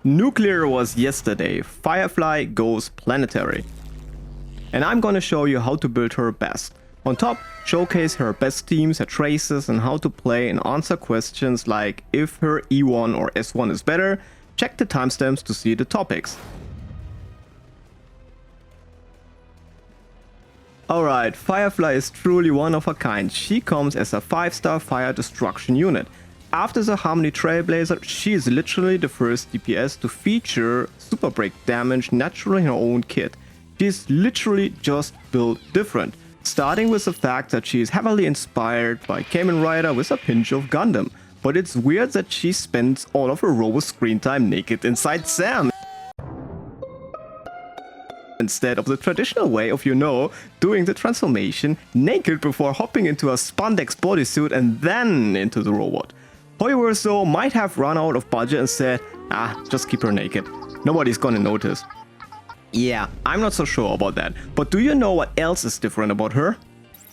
Nuclear was yesterday, Firefly goes planetary. And I'm gonna show you how to build her best. On top, showcase her best teams, her traces, and how to play and answer questions like if her E1 or S1 is better. Check the timestamps to see the topics. Alright, Firefly is truly one of a kind. She comes as a 5-star fire destruction unit. After the Harmony Trailblazer, she is literally the first DPS to feature super break damage naturally in her own kit. She is literally just built different, starting with the fact that she is heavily inspired by Kamen Rider with a pinch of Gundam. But it's weird that she spends all of her robust screen time naked inside Sam, instead of the traditional way of, doing the transformation naked before hopping into a spandex bodysuit and then into the robot. However, so might have run out of budget and said, just keep her naked. Nobody's gonna notice. Yeah, I'm not so sure about that. But do you know what else is different about her?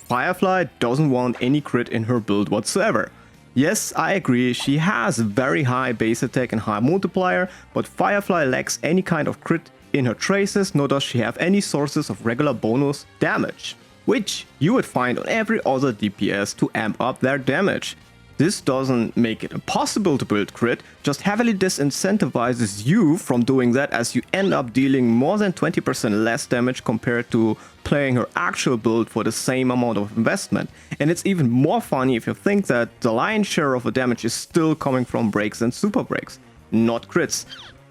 Firefly doesn't want any crit in her build whatsoever. Yes, I agree, she has very high base attack and high multiplier, but Firefly lacks any kind of crit in her traces, nor does she have any sources of regular bonus damage, which you would find on every other DPS to amp up their damage. This doesn't make it impossible to build crit, just heavily disincentivizes you from doing that, as you end up dealing more than 20% less damage compared to playing her actual build for the same amount of investment. And it's even more funny if you think that the lion's share of the damage is still coming from breaks and super breaks, not crits.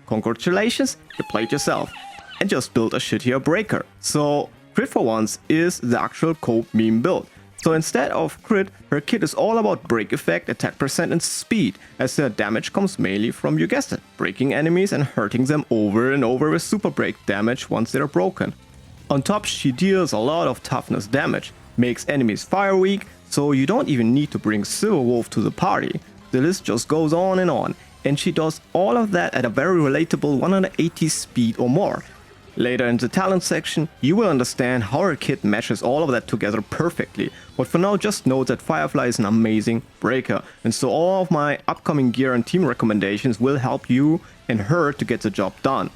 Congratulations, you played yourself and just built a shittier breaker. So crit for once is the actual cope meme build. So instead of crit, her kit is all about break effect, attack percent and speed, as her damage comes mainly from, you guessed it, breaking enemies and hurting them over and over with super break damage once they're broken. On top, she deals a lot of toughness damage, makes enemies fire weak, so you don't even need to bring Silverwolf to the party. The list just goes on, and she does all of that at a very relatable 180 speed or more. Later in the talent section, you will understand how her kit meshes all of that together perfectly, but for now just know that Firefly is an amazing breaker, and so all of my upcoming gear and team recommendations will help you and her to get the job done.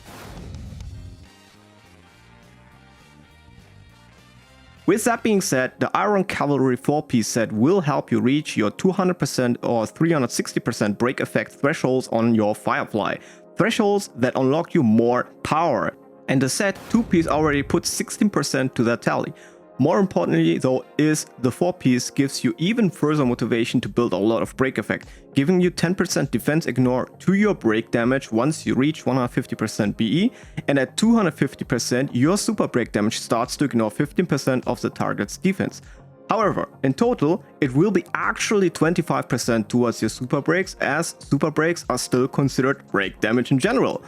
With that being said, the Iron Cavalry 4-piece set will help you reach your 200% or 360% break effect thresholds on your Firefly, thresholds that unlock you more power. And the set 2-piece already puts 16% to that tally. More importantly though is the 4-piece gives you even further motivation to build a lot of break effect, giving you 10% defense ignore to your break damage once you reach 150% BE, and at 250% your super break damage starts to ignore 15% of the target's defense. However, in total, it will be actually 25% towards your super breaks, as super breaks are still considered break damage in general.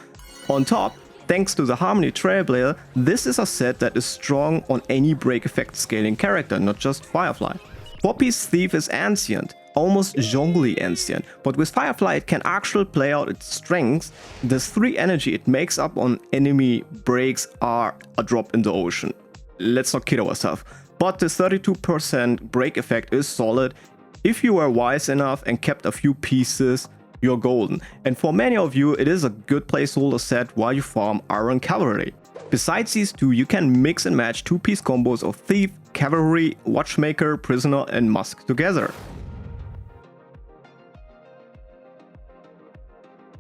On top, thanks to the Harmony Trailblazer, this is a set that is strong on any break effect scaling character, not just Firefly. 4-piece Thief is ancient, almost jungly ancient, but with Firefly it can actually play out its strengths. The 3 energy it makes up on enemy breaks are a drop in the ocean. Let's not kid ourselves. But the 32% break effect is solid. If you were wise enough and kept a few pieces, you're golden, and for many of you it is a good placeholder set while you farm Iron Cavalry. Besides these two, you can mix and match 2-piece combos of Thief, Cavalry, Watchmaker, Prisoner and Musk together.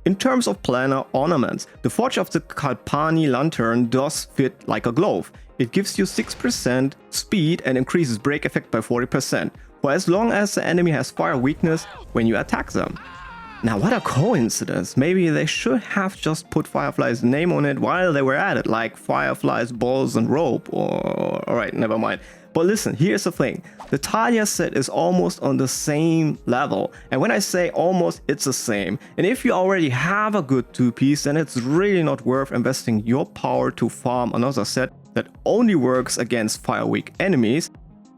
In terms of planner ornaments, the Forge of the Kalpani Lantern does fit like a glove. It gives you 6% speed and increases break effect by 40%, for as long as the enemy has fire weakness when you attack them. Now what a coincidence, maybe they should have just put Firefly's name on it while they were at it, like Firefly's balls and rope, or alright, never mind. But listen, here's the thing, the Talia set is almost on the same level, and when I say almost, it's the same. And if you already have a good 2-piece, then it's really not worth investing your power to farm another set that only works against fire weak enemies.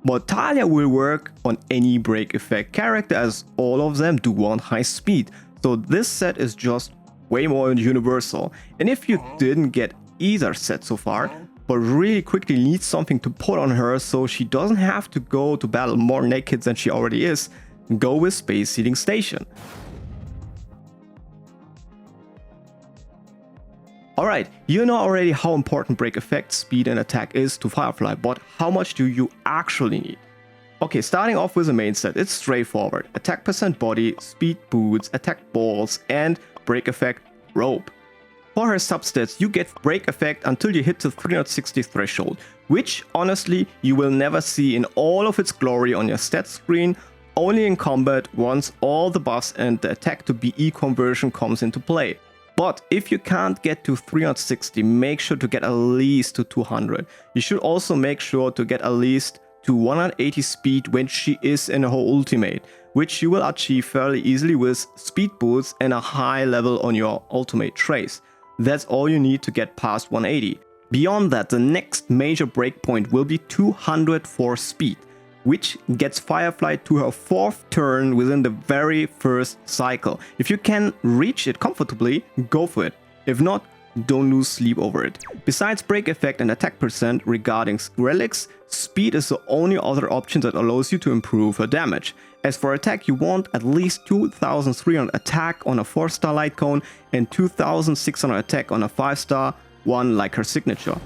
But Talia will work on any break effect character, as all of them do want high speed, so this set is just way more universal. And if you didn't get either set so far, but really quickly need something to put on her so she doesn't have to go to battle more naked than she already is, go with Space Seeding Station. Alright, you know already how important break effect, speed and attack is to Firefly, but how much do you actually need? Okay, starting off with the main set, it's straightforward. Attack percent body, speed boots, attack balls, and break effect rope. For her substats, you get break effect until you hit the 360 threshold, which honestly you will never see in all of its glory on your stats screen, only in combat once all the buffs and the attack to BE conversion comes into play. But if you can't get to 360, make sure to get at least to 200. You should also make sure to get at least to 180 speed when she is in her ultimate, which you will achieve fairly easily with speed boots and a high level on your ultimate trace. That's all you need to get past 180. Beyond that, the next major breakpoint will be 200 for speed, which gets Firefly to her 4th turn within the very first cycle. If you can reach it comfortably, go for it. If not, don't lose sleep over it. Besides break effect and attack percent regarding relics, speed is the only other option that allows you to improve her damage. As for attack, you want at least 2300 attack on a 4-star Lightcone and 2600 attack on a 5-star one like her signature.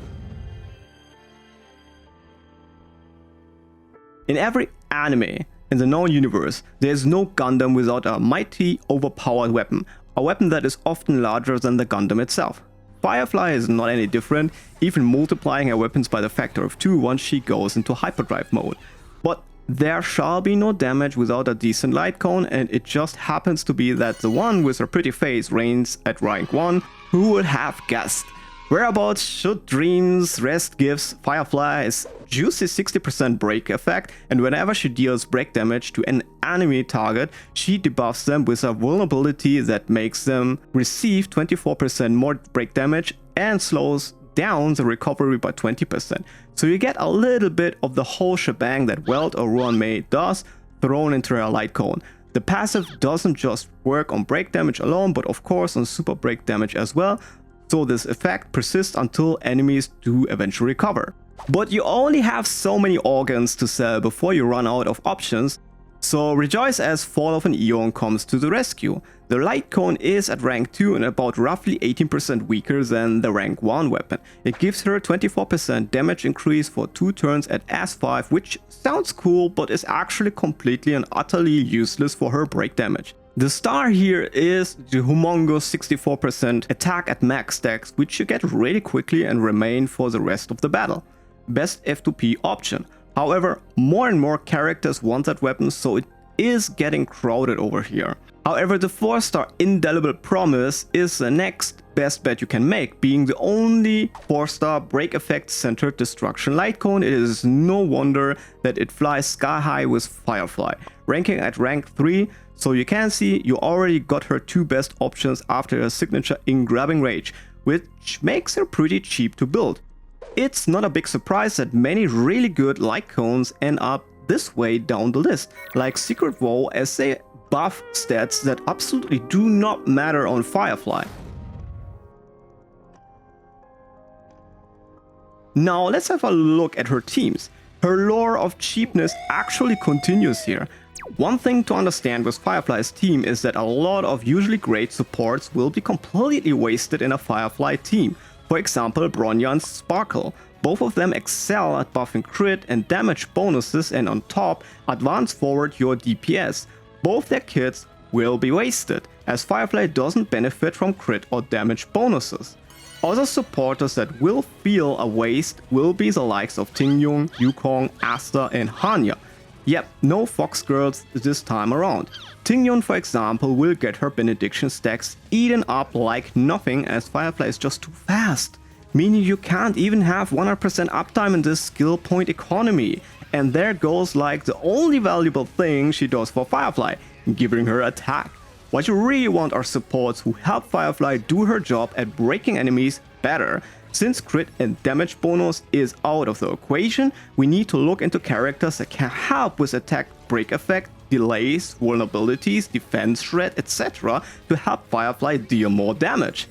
In every anime in the known universe, there is no Gundam without a mighty, overpowered weapon, a weapon that is often larger than the Gundam itself. Firefly is not any different, even multiplying her weapons by the factor of 2 once she goes into hyperdrive mode. But there shall be no damage without a decent Lightcone, and it just happens to be that the one with her pretty face reigns at rank 1, who would have guessed? Whereabouts should dreams rest gives Firefly's juicy 60% break effect, and whenever she deals break damage to an enemy target, she debuffs them with a vulnerability that makes them receive 24% more break damage and slows down the recovery by 20%. So you get a little bit of the whole shebang that Welt or Ruan-Mei does thrown into her Lightcone. The passive doesn't just work on break damage alone, but of course on super break damage as well. So this effect persists until enemies do eventually recover. But you only have so many organs to sell before you run out of options, so rejoice as Fall of an Eon comes to the rescue. The Lightcone is at rank 2 and about roughly 18% weaker than the rank 1 weapon. It gives her 24% damage increase for 2 turns at S5, which sounds cool but is actually completely and utterly useless for her break damage. The star here is the humongous 64% attack at max stacks, which you get really quickly and remain for the rest of the battle. Best F2P option. However, more and more characters want that weapon, so it is getting crowded over here. However, the 4-star Indelible Promise is the next best bet you can make, being the only 4-star break effect centered destruction Lightcone. It is no wonder that it flies sky high with Firefly, ranking at rank 3. So you can see you already got her 2 best options after her signature in Grabbing Rage, which makes her pretty cheap to build. It's not a big surprise that many really good Lightcones end up this way down the list, like Secret Woe, as they buff stats that absolutely do not matter on Firefly. Now let's have a look at her teams. Her lore of cheapness actually continues here. One thing to understand with Firefly's team is that a lot of usually great supports will be completely wasted in a Firefly team. For example, Bronya and Sparkle. Both of them excel at buffing crit and damage bonuses, and on top, advance forward your DPS. Both their kits will be wasted, as Firefly doesn't benefit from crit or damage bonuses. Other supporters that will feel a waste will be the likes of Tingyun, Yukong, Asta and Hanya. Yep, no Fox Girls this time around. Tingyun, for example, will get her benediction stacks eaten up like nothing, as Firefly is just too fast, meaning you can't even have 100% uptime in this skill point economy. And there goes like the only valuable thing she does for Firefly, giving her attack. What you really want are supports who help Firefly do her job at breaking enemies better. Since crit and damage bonus is out of the equation, we need to look into characters that can help with attack break effect, delays, vulnerabilities, defense shred, etc. to help Firefly deal more damage.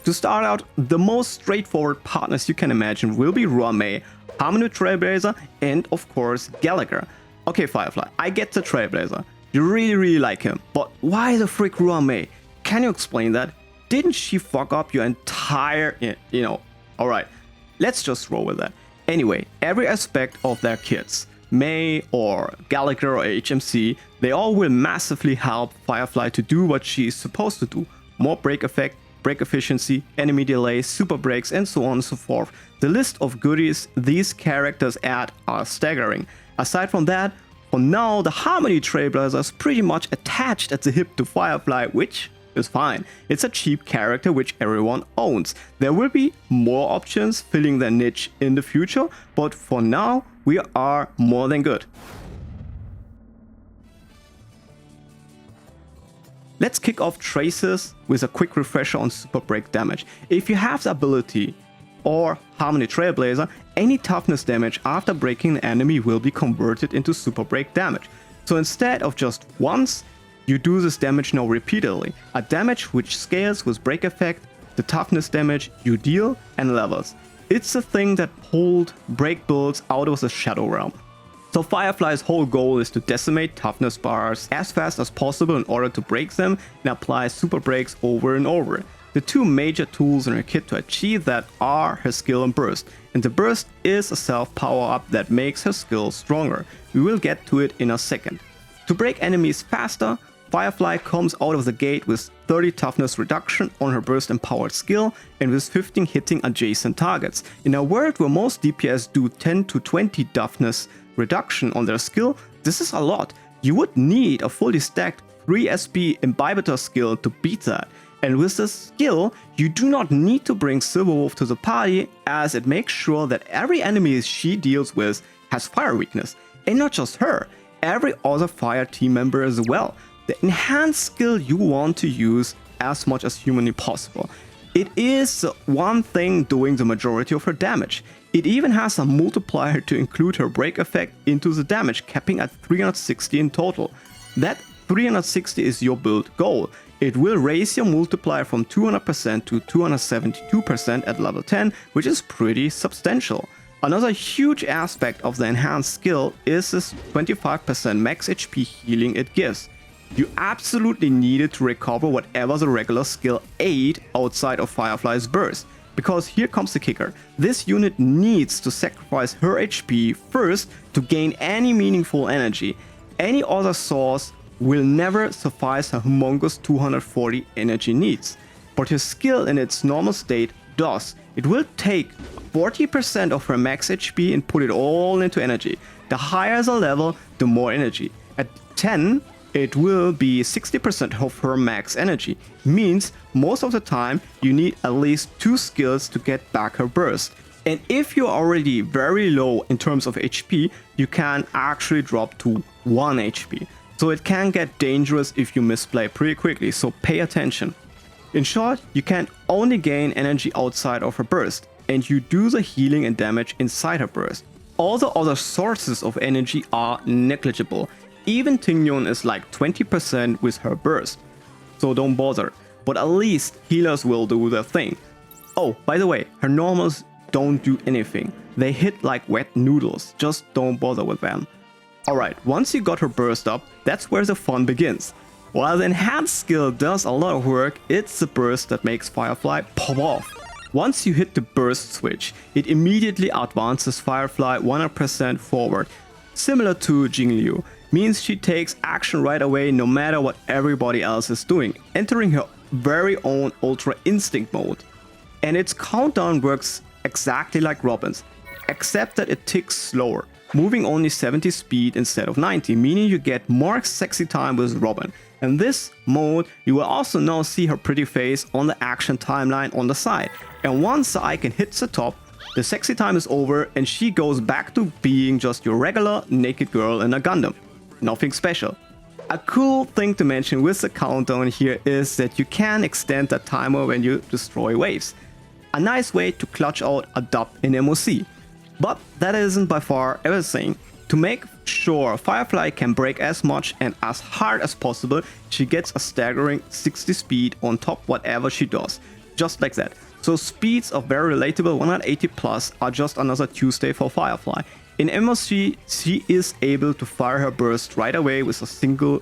To start out, the most straightforward partners you can imagine will be Ruan-Mei, Harmony Trailblazer, and of course Gallagher. Okay Firefly, I get the Trailblazer. You really like him, but why the frick Ruan-Mei? Can you explain that? didn't she fuck up your entire, alright, let's just roll with that. Anyway, every aspect of their kits, May or Gallagher or HMC, they all will massively help Firefly to do what she is supposed to do. More break effect, break efficiency, enemy delay, super breaks, and so on and so forth. The list of goodies these characters add are staggering. Aside from that, for now, the Harmony Trailblazer is pretty much attached at the hip to Firefly, which is fine. It's a cheap character which everyone owns. There will be more options filling their niche in the future, but for now, we are more than good. Let's kick off Traces with a quick refresher on super break damage. If you have the ability or Harmony Trailblazer, any toughness damage after breaking an enemy will be converted into super break damage. So instead of just once, you do this damage now repeatedly. A damage which scales with break effect, the toughness damage you deal, and levels. It's the thing that pulled break builds out of the Shadow Realm. So Firefly's whole goal is to decimate toughness bars as fast as possible in order to break them and apply super breaks over and over. The two major tools in her kit to achieve that are her skill and burst, and the burst is a self power up that makes her skill stronger. We will get to it in a second. To break enemies faster, Firefly comes out of the gate with 30 toughness reduction on her burst empowered skill and with 15 hitting adjacent targets. In a world where most DPS do 10 to 20 toughness reduction on their skill, this is a lot. You would need a fully stacked 3 SP Imbibitor skill to beat that. And with this skill, you do not need to bring Silverwolf to the party, as it makes sure that every enemy she deals with has fire weakness. And not just her, every other fire team member as well. The enhanced skill you want to use as much as humanly possible. It is one thing doing the majority of her damage. It even has a multiplier to include her break effect into the damage, capping at 360 in total. That 360 is your build goal. It will raise your multiplier from 200% to 272% at level 10, which is pretty substantial. Another huge aspect of the enhanced skill is this 25% max HP healing it gives. You absolutely need it to recover whatever the regular skill ate outside of Firefly's burst. Because here comes the kicker, this unit needs to sacrifice her HP first to gain any meaningful energy. Any other source will never suffice her humongous 240 energy needs. But her skill in its normal state does. It will take 40% of her max HP and put it all into energy. The higher the level, the more energy. At 10, it will be 60% of her max energy. Means most of the time you need at least 2 skills to get back her burst. And if you're already very low in terms of HP, you can actually drop to 1 HP. So it can get dangerous if you misplay pretty quickly, so pay attention. In short, you can only gain energy outside of her burst, and you do the healing and damage inside her burst. All the other sources of energy are negligible. Even Tingyon is like 20% with her burst, so don't bother. But at least healers will do their thing. Oh, by the way, her normals don't do anything. They hit like wet noodles, just don't bother with them. Alright, once you got her burst up, that's where the fun begins. While the enhanced skill does a lot of work, it's the burst that makes Firefly pop off. Once you hit the burst switch, it immediately advances Firefly 100% forward. Similar to Jingliu, means she takes action right away no matter what everybody else is doing, entering her very own Ultra Instinct mode. And its countdown works exactly like Robin's, except that it ticks slower, moving only 70 speed instead of 90, meaning you get more sexy time with Robin. In this mode, you will also now see her pretty face on the action timeline on the side. And once the icon hits the top, the sexy time is over and she goes back to being just your regular naked girl in a Gundam. Nothing special. A cool thing to mention with the countdown here is that you can extend the timer when you destroy waves. A nice way to clutch out a dub in MOC. But that isn't by far everything. To make sure Firefly can break as much and as hard as possible, she gets a staggering 60 speed on top whatever she does. Just like that. So speeds of very relatable 180 plus are just another Tuesday for Firefly. In MOC, she is able to fire her burst right away with a single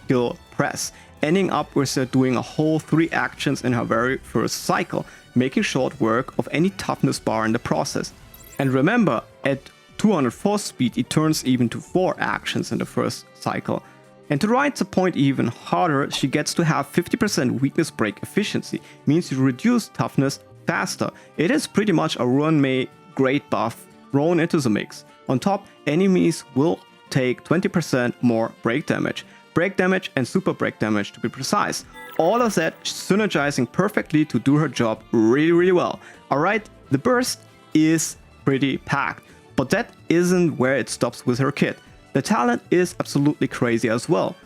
skill press. ending up with her doing a whole 3 actions in her very first cycle, making short work of any toughness bar in the process. And remember, at 204 speed it turns even to 4 actions in the first cycle. And to ride the point even harder, she gets to have 50% weakness break efficiency, means you reduce toughness faster. It is pretty much a run-made great buff thrown into the mix. On top, enemies will take 20% more break damage and super break damage to be precise. All of that synergizing perfectly to do her job really well. Alright, the burst is pretty packed, but that isn't where it stops with her kit. The talent is absolutely crazy as well.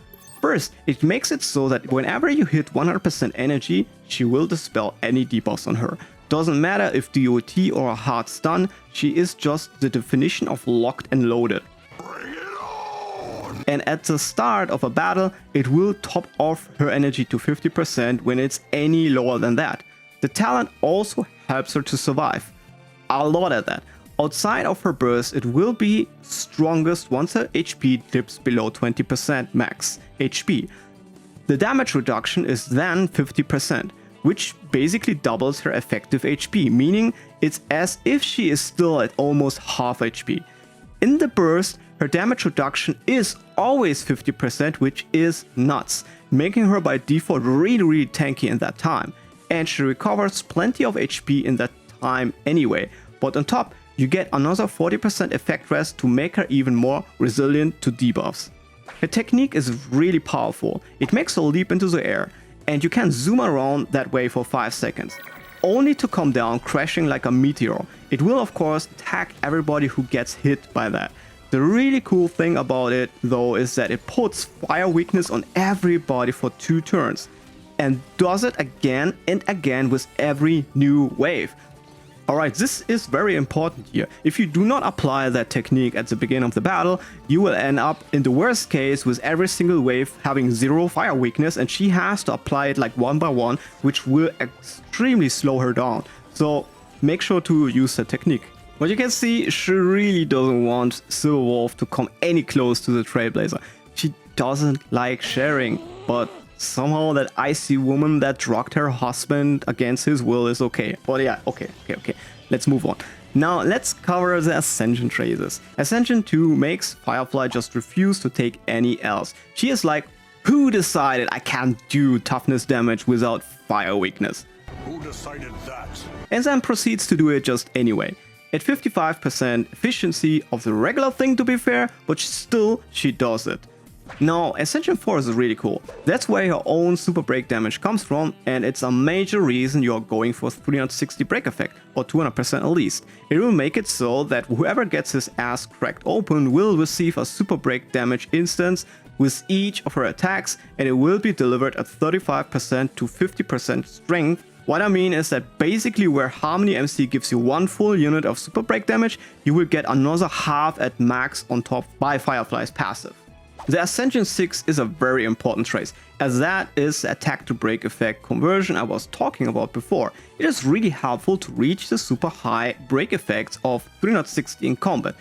First, it makes it so that whenever you hit 100% energy, she will dispel any debuffs on her. Doesn't matter if DOT or a hard stun, she is just the definition of locked and loaded. And at the start of a battle, it will top off her energy to 50% when it's any lower than that. The talent also helps her to survive. A lot at that. Outside of her burst, it will be strongest once her HP dips below 20% max HP. The damage reduction is then 50%, which basically doubles her effective HP, meaning it's as if she is still at almost half HP. In the burst, her damage reduction is always 50%, which is nuts, making her by default really tanky in that time. And she recovers plenty of HP in that time anyway, but on top, you get another 40% effect rest to make her even more resilient to debuffs. Her technique is really powerful. It makes her leap into the air, and you can zoom around that way for 5 seconds, only to come down crashing like a meteor. It will of course attack everybody who gets hit by that. The really cool thing about it though is that it puts fire weakness on everybody for 2 turns, and does it again and again with every new wave. Alright, this is very important here. If you do not apply that technique at the beginning of the battle, you will end up in the worst case with every single wave having 0 fire weakness, and she has to apply it like one by one, which will extremely slow her down. So make sure to use that technique. But you can see she really doesn't want Silver Wolf to come any close to the Trailblazer. She doesn't like sharing, but somehow that icy woman that drugged her husband against his will is okay. But yeah, okay. Let's move on. Now let's cover the Ascension traces. Ascension 2 makes Firefly just refuse to take any else. She is like, who decided I can't do toughness damage without fire weakness? Who decided that? And then proceeds to do it just anyway. At 55% efficiency of the regular thing, to be fair, but still she does it. Now, Ascension 4 is really cool. That's where her own super break damage comes from, and it's a major reason you're going for 360 break effect, or 200% at least. It will make it so that whoever gets his ass cracked open will receive a super break damage instance with each of her attacks, and it will be delivered at 35% to 50% strength. What I mean is that basically where Harmony MC gives you 1 full unit of super break damage, you will get another half at max on top by Firefly's passive. The Ascension 6 is a very important trace, as that is the attack to break effect conversion I was talking about before. It is really helpful to reach the super high break effects of 360 in combat.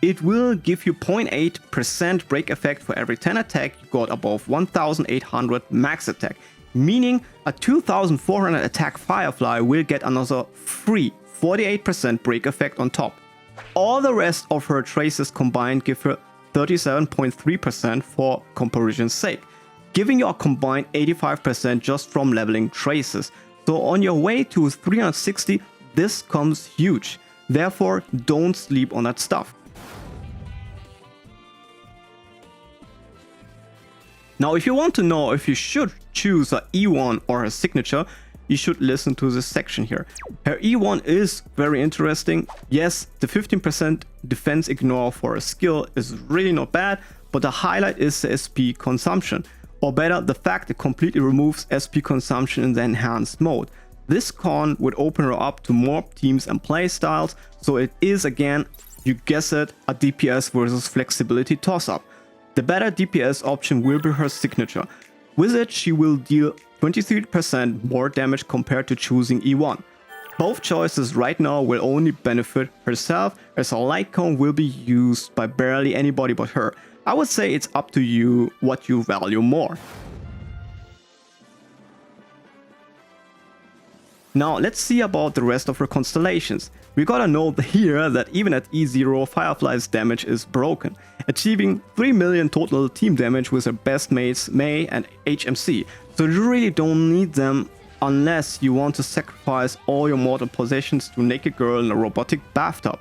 It will give you 0.8% break effect for every 10 attack you got above 1800 max attack, meaning a 2400 attack Firefly will get another free 48% break effect on top. All the rest of her traces combined give her 37.3% for comparison's sake, giving you a combined 85% just from leveling traces. So on your way to 360, this comes huge. Therefore, don't sleep on that stuff. Now, if you want to know if you should choose a E1 or a signature, you should listen to this section here. Her E1 is very interesting. Yes, the 15% defense ignore for a skill is really not bad, but the highlight is the SP consumption. Or better, the fact it completely removes SP consumption in the enhanced mode. This con would open her up to more teams and playstyles, so it is again, you guess it, a DPS versus flexibility toss-up. The better DPS option will be her signature. With it, she will deal 23% more damage compared to choosing E1. Both choices right now will only benefit herself, as a Lightcone will be used by barely anybody but her. I would say it's up to you what you value more. Now let's see about the rest of her constellations. We gotta note here that even at E0, Firefly's damage is broken, achieving 3 million total team damage with her best mates Mei and HMC, so you really don't need them unless you want to sacrifice all your mortal possessions to Naked Girl in a robotic bathtub.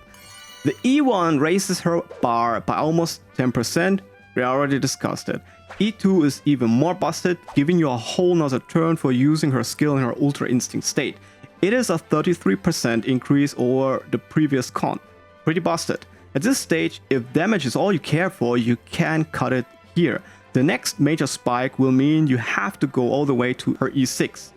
The E1 raises her bar by almost 10%, we already discussed it. E2 is even more busted, giving you a whole nother turn for using her skill in her Ultra Instinct state. It is a 33% increase over the previous con. Pretty busted. At this stage, if damage is all you care for, you can cut it here. The next major spike will mean you have to go all the way to her E6.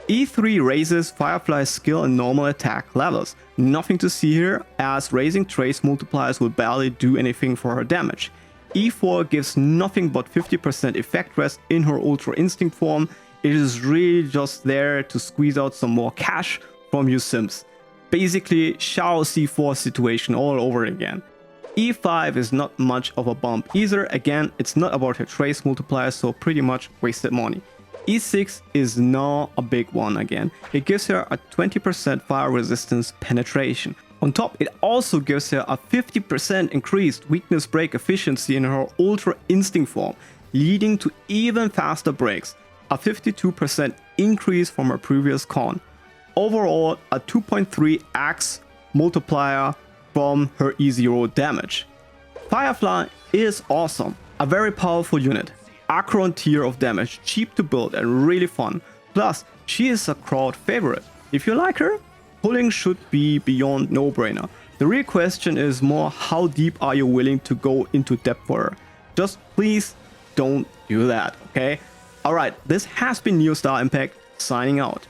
E3 raises Firefly's skill and normal attack levels. Nothing to see here, as raising trace multipliers will barely do anything for her damage. E4 gives nothing but 50% effect rest in her Ultra Instinct form. It is really just there to squeeze out some more cash from you sims. Basically, Shao C4 situation all over again. E5 is not much of a bump either. Again, it's not about her trace multiplier, so pretty much wasted money. E6 is now a big one again. It gives her a 20% fire resistance penetration. On top, it also gives her a 50% increased weakness break efficiency in her Ultra Instinct form, leading to even faster breaks, a 52% increase from her previous con. Overall, a 2.3x multiplier from her E0 damage. Firefly is awesome, a very powerful unit. Acheron tier of damage, cheap to build and really fun. Plus, she is a crowd favorite. If you like her, pulling should be beyond no-brainer. The real question is more how deep are you willing to go into depth for her. Just please don't do that, okay? Alright, this has been New Star Impact, signing out.